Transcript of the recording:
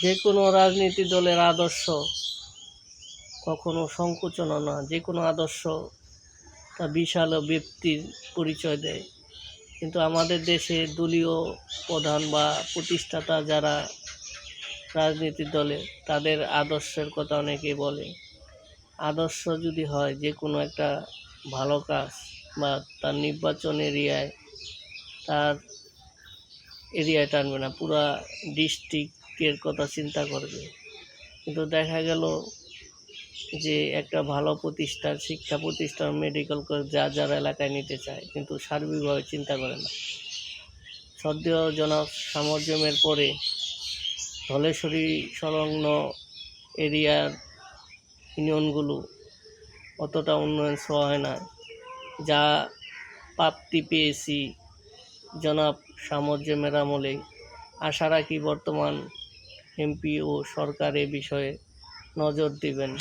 যে কোনো রাজনীতি দলের আদর্শ কখনো সংকোচন না, যে কোনো আদর্শ তা বিশাল ব্যক্তির পরিচয় দেয়। কিন্তু আমাদের দেশে দলীয় প্রধান বা প্রতিষ্ঠাতা যারা রাজনীতির দলে, তাদের আদর্শের কথা অনেকেই বলে। আদর্শ যদি হয় যে কোনো একটা ভালো কাজ বা তার নির্বাচন এরিয়ায়, তার এরিয়ায় টানবে না, পুরা ডিস্ট্রিক্টের কথা চিন্তা করবে। কিন্তু দেখা গেল যে একটা ভালো প্রতিষ্ঠান, শিক্ষা প্রতিষ্ঠান, মেডিকেল কলেজ যার এলাকায় নিতে চায়, কিন্তু সার্বিকভাবে চিন্তা করে না। সদ্য জনাব সামরজমের পরে ধলেশ্বরী সংলগ্ন এরিয়ার ইউনিয়নগুলো অতটা উন্নয়ন ছোঁয়া হয় না। যা প্রাপ্তি পেয়েছি জনাব সামরজমের আমলে। আশা রাখি বর্তমান এমপি ও সরকার এ বিষয়ে নজর দেবেন।